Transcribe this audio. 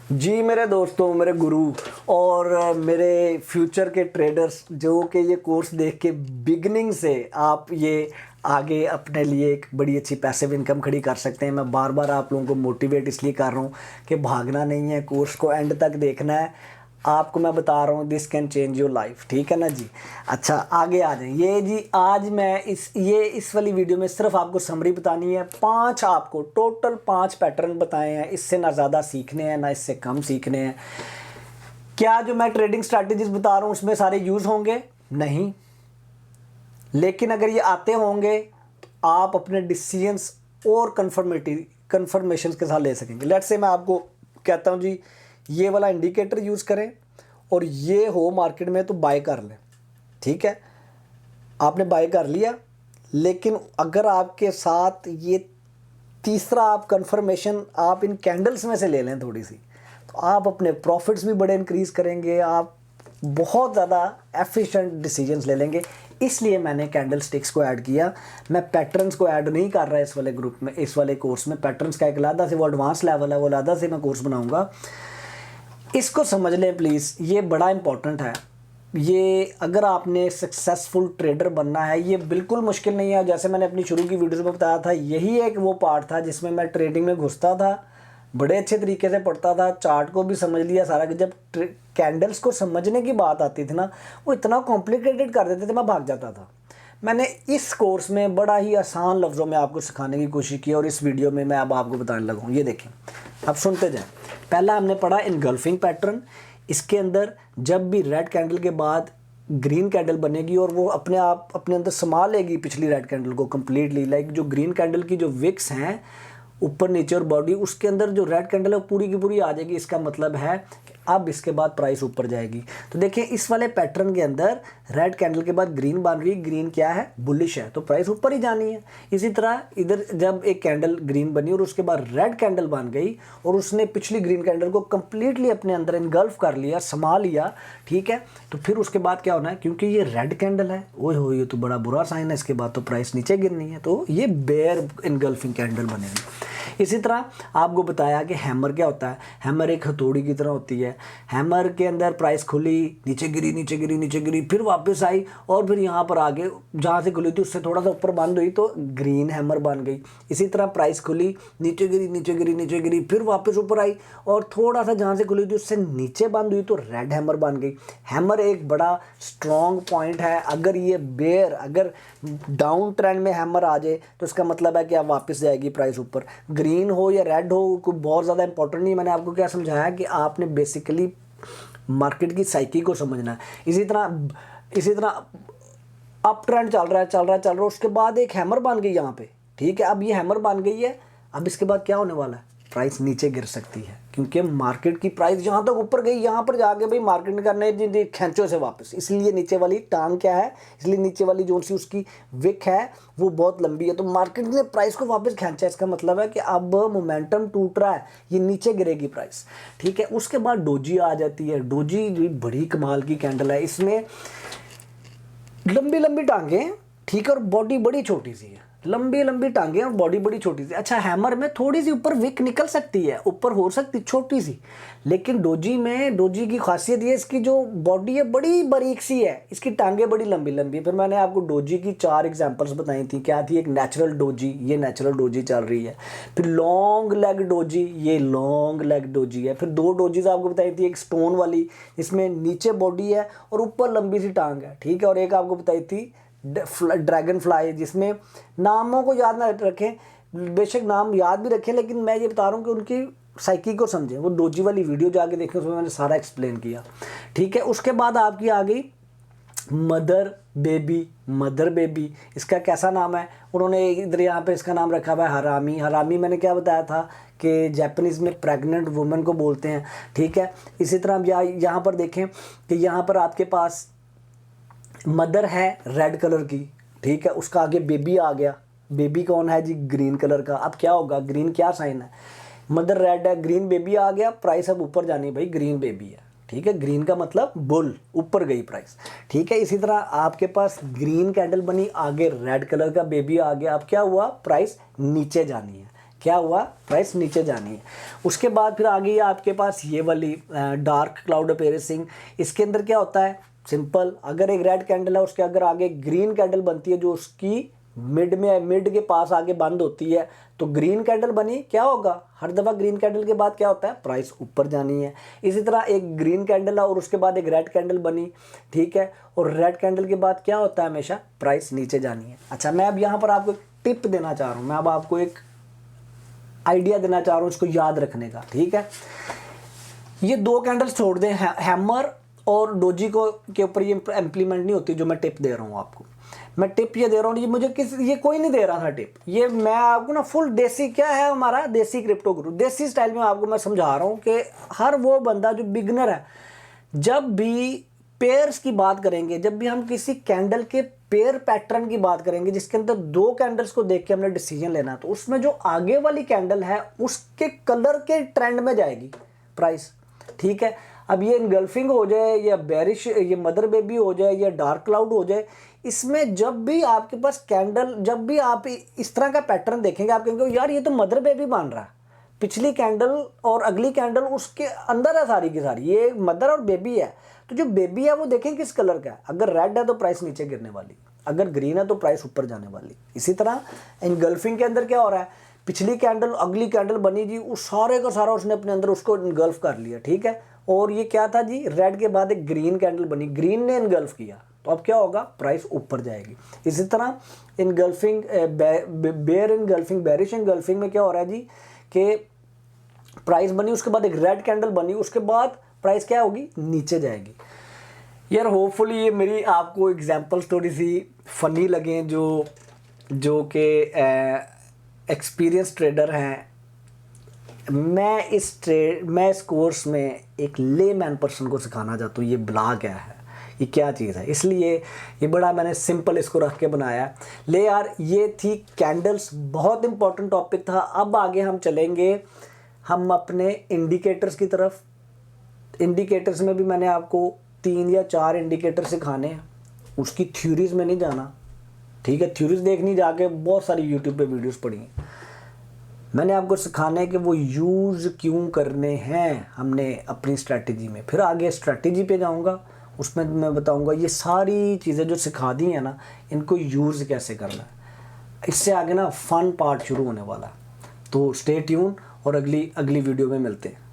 जी मेरे दोस्तों, मेरे गुरु और मेरे फ्यूचर के ट्रेडर्स जो कि ये कोर्स देख के बिगनिंग से आप ये आगे अपने लिए एक बड़ी अच्छी पैसिव इनकम खड़ी कर सकते हैं। मैं बार बार आप लोगों को मोटिवेट इसलिए कर रहा हूँ कि भागना नहीं है, कोर्स को एंड तक देखना है। आपको मैं बता रहा हूँ this can change your life, ठीक है ना जी। अच्छा आगे आ जाए। ये जी आज मैं इस वाली वीडियो में सिर्फ आपको समरी बतानी है। आपको टोटल 5 पैटर्न बताए हैं, इससे ना ज़्यादा सीखने हैं ना इससे कम सीखने हैं। क्या जो मैं ट्रेडिंग स्ट्रैटेजीज बता रहा हूँ उसमें सारे यूज़ होंगे? नहीं, लेकिन अगर ये आते होंगे तो आप अपने डिसीजंस और कन्फर्मेशन के साथ ले सकेंगे। लेट्स से मैं आपको कहता हूँ जी ये वाला इंडिकेटर यूज़ करें और ये हो मार्केट में तो बाय कर लें, ठीक है। आपने बाय कर लिया, लेकिन अगर आपके साथ ये तीसरा आप कंफर्मेशन आप इन कैंडल्स में से ले लें थोड़ी सी, तो आप अपने प्रॉफिट्स भी बड़े इंक्रीज़ करेंगे, आप बहुत ज़्यादा एफिशिएंट डिसीजंस ले लेंगे। इसलिए मैंने कैंडल स्टिक्स को ऐड किया। मैं पैटर्न्स को ऐड नहीं कर रहा इस वाले ग्रुप में, इस वाले कोर्स में। पैटर्न्स का एक अलग से वो एडवांस लेवल है, वो अलग से मैं कोर्स बनाऊंगा। इसको समझ लें प्लीज़, ये बड़ा इंपॉर्टेंट है। ये अगर आपने सक्सेसफुल ट्रेडर बनना है, ये बिल्कुल मुश्किल नहीं है। जैसे मैंने अपनी शुरू की वीडियोस में बताया था, यही एक वो पार्ट था जिसमें मैं ट्रेडिंग में घुसता था, बड़े अच्छे तरीके से पढ़ता था, चार्ट को भी समझ लिया सारा। जब कैंडल्स को समझने की बात आती थी ना, वो इतना कॉम्प्लिकेटेड कर देते थे, मैं भाग जाता था। मैंने इस कोर्स में बड़ा ही आसान लफ्ज़ों में आपको सिखाने की कोशिश की और इस वीडियो में मैं अब आपको बताने लगा हूँ। ये देखें, अब सुनते जाएं। पहला हमने पढ़ा इनगल्फिंग पैटर्न। इसके अंदर जब भी रेड कैंडल के बाद ग्रीन कैंडल बनेगी और वो अपने आप अपने अंदर समा लेगी पिछली रेड कैंडल को कम्प्लीटली, लाइक जो ग्रीन कैंडल की जो विक्स हैं ऊपर नीचे और बॉडी, उसके अंदर जो रेड कैंडल है वो पूरी की पूरी आ जाएगी। इसका मतलब है कि अब इसके बाद प्राइस ऊपर जाएगी। तो देखिए इस वाले पैटर्न के अंदर रेड कैंडल के बाद ग्रीन बन रही है, ग्रीन क्या है? बुलिश है, तो प्राइस ऊपर ही जानी है। इसी तरह इधर जब एक कैंडल ग्रीन बनी और उसके बाद रेड कैंडल बन गई और उसने पिछली ग्रीन कैंडल को कंप्लीटली अपने अंदर इनगल्फ कर लिया, समा लिया, ठीक है, तो फिर उसके बाद क्या होना है? क्योंकि ये रेड कैंडल है, ओए हो ये तो बड़ा बुरा साइन है, इसके बाद तो प्राइस नीचे गिरनी है, तो ये बेयर इनगल्फिंग कैंडल बनेगी। इसी तरह आपको बताया कि हैमर क्या होता है। हैमर एक हथौड़ी की तरह होती है। हैमर के अंदर प्राइस खुली, नीचे गिरी नीचे गिरी नीचे गिरी, फिर वापस आई और फिर यहाँ पर आगे जहाँ से खुली थी उससे थोड़ा सा ऊपर बंद हुई तो ग्रीन हैमर बन गई। इसी तरह प्राइस खुली, नीचे गिरी नीचे गिरी नीचे गिरी, फिर वापस ऊपर आई और थोड़ा सा जहाँ से खुली थी उससे नीचे बंद हुई तो रेड हैमर बन गई। हैमर एक बड़ा स्ट्रॉन्ग पॉइंट है। अगर ये बेयर, अगर डाउन ट्रेंड में हैमर आ जाए तो इसका मतलब है कि अब वापस जाएगी प्राइस ऊपर। ग्रीन हो या रेड हो, कोई बहुत ज़्यादा इंपॉर्टेंट नहीं। मैंने आपको क्या समझाया कि आपने बेसिकली मार्केट की साइकी को समझना है। इसी तरह अप ट्रेंड चल रहा है, उसके बाद एक हैमर बन गई यहाँ पे, ठीक है। अब ये हैमर बन गई है, अब इसके बाद क्या होने वाला है? प्राइस नीचे गिर सकती है, क्योंकि मार्केट की प्राइस जहाँ तक ऊपर गई यहाँ पर जाके भाई मार्केट करने जी खींचो से वापस। इसलिए नीचे वाली टांग क्या है, इसलिए नीचे वाली जो सी उसकी विक है वो बहुत लंबी है, तो मार्केट ने प्राइस को वापस खींचा। इसका मतलब है कि अब मोमेंटम टूट रहा है, ये नीचे गिरेगी प्राइस, ठीक है। उसके बाद डोजी आ जाती है। डोजी बड़ी कमाल की कैंडल है, इसमें लंबी लंबी टांगें, ठीक है, और बॉडी बड़ी छोटी सी है। लंबी लंबी टांगें और बॉडी बड़ी छोटी सी। अच्छा, हैमर में थोड़ी सी ऊपर विक निकल सकती है, ऊपर हो सकती छोटी सी, लेकिन डोजी की खासियत ये इसकी जो बॉडी है बड़ी बारीक सी है, इसकी टांगें बड़ी लंबी लंबी। फिर मैंने आपको डोजी की 4 एग्जांपल्स बताई थी। क्या थी? एक नेचुरल डोजी, ये नेचुरल डोजी चल रही है। फिर लॉन्ग लेग डोजी, ये लॉन्ग लेग डोजी है। फिर 2 डोजीज आपको बताई थी, एक स्टोन वाली जिसमें नीचे बॉडी है और ऊपर लंबी सी टांग है, ठीक है, और एक आपको बताई थी ड्रैगन फ्लाई, जिसमें नामों को याद ना रखें, बेशक नाम याद भी रखें, लेकिन मैं ये बता रहा हूँ कि उनकी साइकी को समझें। वो डोजी वाली वीडियो जाके देखें, उसमें मैंने सारा एक्सप्लेन किया, ठीक है। उसके बाद आपकी आ गई मदर बेबी। इसका कैसा नाम है? उन्होंने इधर यहाँ पे इसका नाम रखा हुआ है हरामी। हरामी मैंने क्या बताया था कि जापानीज़ में प्रेग्नेंट वुमेन को बोलते हैं, ठीक है। इसी तरह आप यहाँ पर देखें कि यहाँ पर आपके पास मदर है रेड कलर की, ठीक है, उसका आगे बेबी आ गया। बेबी कौन है जी? ग्रीन कलर का। अब क्या होगा? ग्रीन क्या साइन है? मदर रेड है, ग्रीन बेबी आ गया, प्राइस अब ऊपर जानी भाई, ग्रीन बेबी है, ठीक है। ग्रीन का मतलब बुल, ऊपर गई प्राइस, ठीक है। इसी तरह आपके पास ग्रीन कैंडल बनी, आगे रेड कलर का बेबी आ गया, अब क्या हुआ? प्राइस नीचे जानी है। क्या हुआ, प्राइस नीचे जानी है। उसके बाद फिर आ गई आपके पास ये वाली डार्क क्लाउड अपेयरिंग। इसके अंदर क्या होता है, सिंपल, अगर एक रेड कैंडल है उसके अगर आगे ग्रीन कैंडल बनती है जो उसकी मिड के पास आगे बंद होती है, तो ग्रीन कैंडल बनी, क्या होगा, हर दफ़ा ग्रीन कैंडल के बाद क्या होता है, प्राइस ऊपर जानी है। इसी तरह एक ग्रीन कैंडल है और उसके बाद एक रेड कैंडल बनी, ठीक है, और रेड कैंडल के बाद क्या होता है, हमेशा प्राइस नीचे जानी है। अच्छा, मैं अब यहाँ पर आपको एक टिप देना चाह रहा हूँ, मैं अब आपको एक आइडिया देना चाह रहा हूँ इसको याद रखने का, ठीक है। ये दो कैंडल्स छोड़ दें, हैमर और डोजी को के ऊपर ये इम्प्लीमेंट नहीं होती जो मैं टिप दे रहा हूँ आपको। मैं टिप ये दे रहा हूँ, ये मुझे ये कोई नहीं दे रहा था टिप, ये मैं आपको ना फुल देसी, क्या है हमारा देसी क्रिप्टो गुरु, देसी स्टाइल में आपको मैं समझा रहा हूँ कि हर वो बंदा जो बिगनर है, जब भी पेयर्स की बात करेंगे, जब भी हम किसी कैंडल के पेयर पैटर्न की बात करेंगे जिसके अंदर दो कैंडल्स को देख के हमने डिसीजन लेना है, तो उसमें जो आगे वाली कैंडल है उसके कलर के ट्रेंड में जाएगी प्राइस, ठीक है। अब ये इनगल्फिंग हो जाए या बेरिश, ये मदर बेबी हो जाए या डार्क क्लाउड हो जाए, इसमें जब भी आपके पास कैंडल, जब भी आप इस तरह का पैटर्न देखेंगे आप कहेंगे यार ये तो मदर बेबी बन रहा है, पिछली कैंडल और अगली कैंडल उसके अंदर है सारी की सारी, ये मदर और बेबी है। तो जो बेबी है वो देखें किस कलर का है, अगर रेड है तो प्राइस नीचे गिरने वाली, अगर ग्रीन है तो प्राइस ऊपर जाने वाली। इसी तरह इनगल्फिंग के अंदर क्या हो रहा है, पिछली कैंडल अगली कैंडल बनी जी, उस सारे का सारा उसने अपने अंदर उसको इनगल्फ कर लिया, ठीक है। और ये क्या था जी, रेड के बाद एक ग्रीन कैंडल बनी, ग्रीन ने इनगल्फ किया, तो अब क्या होगा, प्राइस ऊपर जाएगी। इसी तरह engulfing bear engulfing, bearish engulfing में क्या हो रहा है जी कि प्राइस बनी, उसके बाद एक रेड कैंडल बनी, उसके बाद प्राइस क्या होगी, नीचे जाएगी। यार होपफुली ये मेरी आपको एग्जांपल्स थोड़ी सी फनी लगे, जो कि एक्सपीरियंस ट्रेडर हैं। मैं इस कोर्स में एक लेमैन पर्सन को सिखाना चाहता हूँ ये ब्लॉग क्या है, ये क्या चीज़ है, इसलिए ये बड़ा मैंने सिंपल इसको रख के बनाया। ले यार, ये थी कैंडल्स, बहुत इंपॉर्टेंट टॉपिक था। अब आगे हम चलेंगे हम अपने इंडिकेटर्स की तरफ। इंडिकेटर्स में भी मैंने आपको 3 या 4 इंडिकेटर सिखाने हैं, उसकी थ्योरीज में नहीं जाना, ठीक है। थ्योरीज देखनी जाके बहुत सारी यूट्यूब पे वीडियोस पड़ी हैं, मैंने आपको सिखाना है कि वो यूज़ क्यों करने हैं हमने अपनी स्ट्रैटेजी में। फिर आगे स्ट्रैटेजी पे जाऊंगा, उसमें मैं बताऊंगा ये सारी चीज़ें जो सिखा दी हैं ना, इनको यूज़ कैसे करना है। इससे आगे ना फन पार्ट शुरू होने वाला है, तो स्टे ट्यून और अगली वीडियो में मिलते हैं।